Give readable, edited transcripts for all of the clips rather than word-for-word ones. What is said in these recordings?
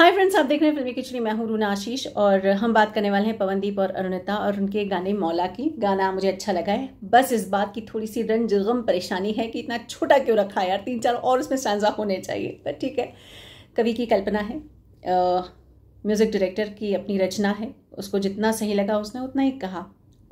Hi friends, आप देख रहे हैं फिल्मी खिचड़ी। मैं हूं रूना आशीष और हम बात करने वाले हैं पवनदीप और अरुणिता और उनके गाने मौला की। गाना मुझे अच्छा लगा है, बस इस बात की थोड़ी सी रंज गम परेशानी है कि इतना छोटा क्यों रखा है यार, 3-4 और उसमें स्टैंजा होने चाहिए। पर ठीक है, कवि की कल्पना है, म्यूजिक डायरेक्टर की अपनी रचना है, उसको जितना सही लगा उसने उतना ही कहा,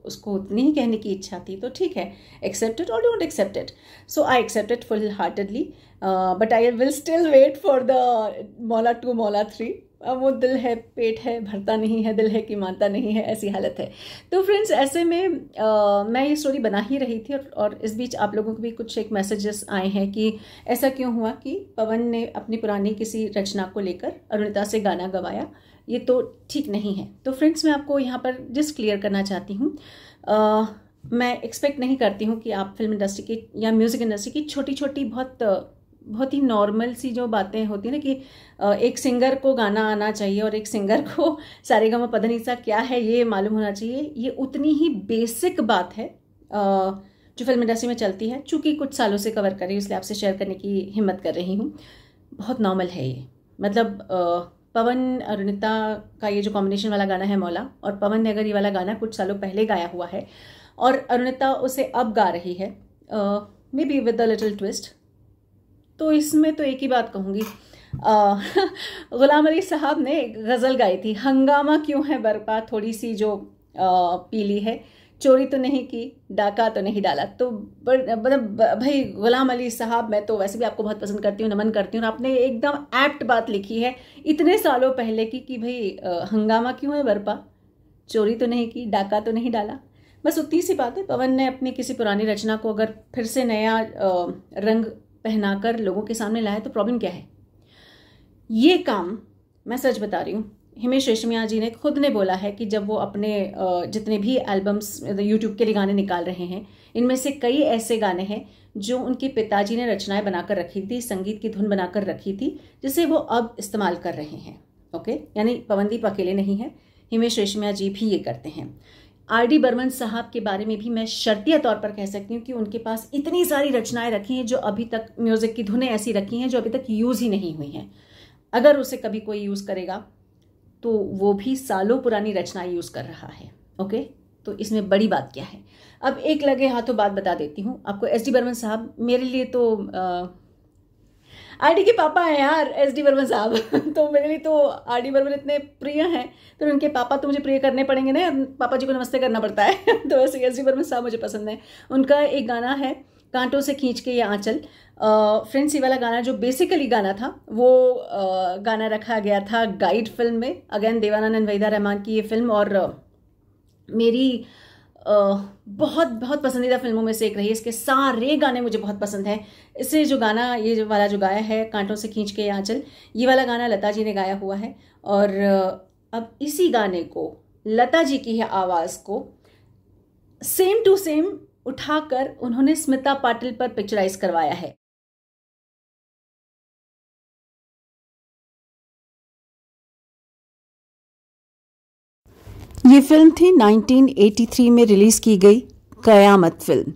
उसको उतनी ही कहने की इच्छा थी, तो ठीक है, एक्सेप्ट इट और don't accept it. So I accept it full heartedly, but I will still wait for the मौला 2 मौला 3। अब वो दिल है, पेट है, भरता नहीं है, दिल है कि मानता नहीं है, ऐसी हालत है। तो फ्रेंड्स, ऐसे में मैं ये स्टोरी बना ही रही थी और इस बीच आप लोगों को भी कुछ एक मैसेजेस आए हैं कि ऐसा क्यों हुआ कि पवन ने अपनी पुरानी किसी रचना को लेकर अरुणिता से गाना गवाया, ये तो ठीक नहीं है। तो फ्रेंड्स, मैं आपको यहाँ पर जस्ट क्लियर करना चाहती हूँ, मैं एक्सपेक्ट नहीं करती हूँ कि आप फिल्म इंडस्ट्री की या म्यूज़िक इंडस्ट्री की छोटी छोटी बहुत ही नॉर्मल सी जो बातें होती हैं ना कि एक सिंगर को गाना आना चाहिए और एक सिंगर को सारेगामापधनिसा क्या है ये मालूम होना चाहिए, ये उतनी ही बेसिक बात है जो फिल्म इंडस्ट्री में चलती है। चूँकि कुछ सालों से कवर कर रही हूँ इसलिए आपसे शेयर करने की हिम्मत कर रही हूँ। बहुत नॉर्मल है ये, मतलब पवन अरुणिता का ये जो कॉम्बिनेशन वाला गाना है मौला, और पवन ने अगर ये वाला गाना कुछ सालों पहले गाया हुआ है और अरुणिता उसे अब गा रही है, may be with a little twist, तो इसमें तो एक ही बात कहूँगी, गुलाम अली साहब ने एक गज़ल गाई थी, हंगामा क्यों है बरपा, थोड़ी सी जो पीली है, चोरी तो नहीं की, डाका तो नहीं डाला। तो मतलब भाई गुलाम अली साहब, मैं तो वैसे भी आपको बहुत पसंद करती हूँ, नमन करती हूँ, और आपने एकदम एप्ट बात लिखी है इतने सालों पहले की कि भाई हंगामा क्यों है बरपा, चोरी तो नहीं की, डाका तो नहीं डाला। बस उतनी सी बात है। पवन ने अपनी किसी पुरानी रचना को अगर फिर से नया रंग पहनाकर लोगों के सामने लाया तो प्रॉब्लम क्या है। ये काम मैं सच बता रही हूँ, हिमेश रेशमिया जी ने खुद ने बोला है कि जब वो अपने जितने भी एल्बम्स यूट्यूब के लिए गाने निकाल रहे हैं, इनमें से कई ऐसे गाने हैं जो उनके पिताजी ने रचनाएं बनाकर रखी थी, संगीत की धुन बनाकर रखी थी, जिसे वो अब इस्तेमाल कर रहे हैं। ओके, यानी पवनदीप अकेले नहीं है, हिमेश रेशमिया जी भी ये करते हैं। आर.डी. बर्मन साहब के बारे में भी मैं शर्तिया तौर पर कह सकती हूँ कि उनके पास इतनी सारी रचनाएं रखी हैं जो अभी तक, म्यूजिक की धुनें ऐसी रखी हैं जो अभी तक यूज़ ही नहीं हुई हैं। अगर उसे कभी कोई यूज़ करेगा तो वो भी सालों पुरानी रचनाएं यूज़ कर रहा है। ओके, तो इसमें बड़ी बात क्या है। अब एक लगे हाथों बात बता देती हूँ आपको। एस.डी. बर्मन साहब मेरे लिए तो आर.डी. के पापा हैं यार, एस.डी. बर्मन साहब तो मेरे लिए तो आर.डी. बर्मन इतने प्रिय हैं, तो उनके पापा तो मुझे प्रिय करने पड़ेंगे ना, पापा जी को नमस्ते करना पड़ता है तो वैसे एस.डी. बर्मन साहब मुझे पसंद है। उनका एक गाना है, कांटों से खींच के ये आंचल, फ्रेंड्स, ये वाला गाना जो बेसिकली गाना था वो गाना रखा गया था गाइड फिल्म में। अगेन देवानंद एंड वहीदा रहमान की ये फिल्म, और मेरी बहुत बहुत पसंदीदा फिल्मों में से एक रही है। इसके सारे गाने मुझे बहुत पसंद हैं। इससे जो गाना, ये जो वाला जो गाया है, कांटों से खींच के आंचल, ये वाला गाना लता जी ने गाया हुआ है। और अब इसी गाने को, लता जी की है आवाज़ को सेम टू सेम उठाकर उन्होंने स्मिता पाटिल पर पिक्चराइज करवाया है। ये फिल्म थी 1983 में रिलीज की गई कयामत फिल्म।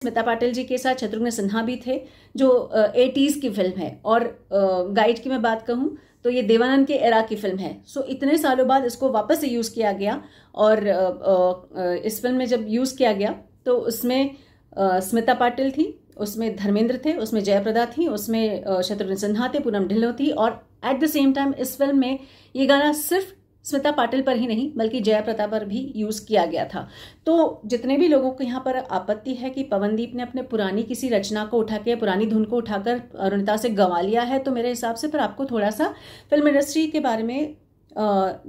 स्मिता पाटिल जी के साथ शत्रुघ्न सिन्हा भी थे, जो 80s की फिल्म है। और गाइड की मैं बात कहूँ तो ये देवानंद के एरा की फिल्म है। सो इतने सालों बाद इसको वापस से यूज़ किया गया, और इस फिल्म में जब यूज़ किया गया तो उसमें स्मिता पाटिल थी, उसमें धर्मेंद्र थे, उसमें जयप्रदा थी, उसमें शत्रुघ्न सिन्हा थे, पूनम ढिल्लों थी, और एट द सेम टाइम इस फिल्म में ये गाना सिर्फ स्मिता पाटिल पर ही नहीं बल्कि जयप्रदा पर भी यूज़ किया गया था। तो जितने भी लोगों को यहाँ पर आपत्ति है कि पवनदीप ने अपने पुरानी किसी रचना को उठा के, पुरानी धुन को उठाकर अरुणिता से गंवा लिया है, तो मेरे हिसाब से फिर आपको थोड़ा सा फिल्म इंडस्ट्री के बारे में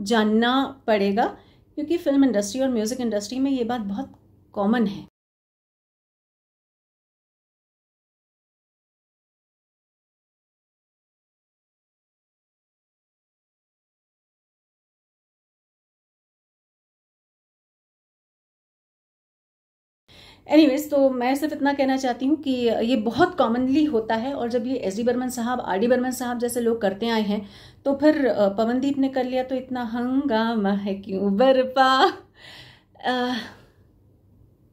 जानना पड़ेगा, क्योंकि फिल्म इंडस्ट्री और म्यूज़िक इंडस्ट्री में ये बात बहुत कॉमन है। एनीवेज, तो मैं सिर्फ इतना कहना चाहती हूँ कि ये बहुत कॉमनली होता है, और जब ये एस.डी. बर्मन साहब, आर.डी. बर्मन साहब जैसे लोग करते आए हैं, तो फिर पवनदीप ने कर लिया तो इतना हंगामा है क्यों बरपा,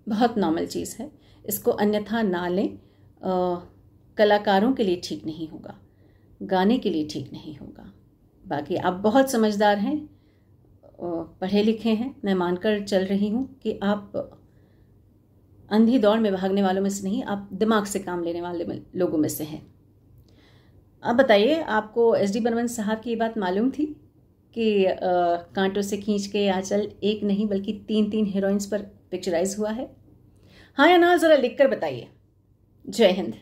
बहुत नॉर्मल चीज़ है। इसको अन्यथा ना लें, कलाकारों के लिए ठीक नहीं होगा, गाने के लिए ठीक नहीं होगा। बाकी आप बहुत समझदार हैं, पढ़े लिखे हैं। मैं मानकर चल रही हूँ कि आप अंधी दौड़ में भागने वालों में से नहीं, आप दिमाग से काम लेने वाले लोगों में से हैं। अब बताइए, आपको SD बर्मन साहब की ये बात मालूम थी कि कांटों से खींच के आंचल एक नहीं बल्कि 3 हीरोइंस पर पिक्चराइज हुआ है? हाँ या ना, ज़रा लिख कर बताइए। जय हिंद।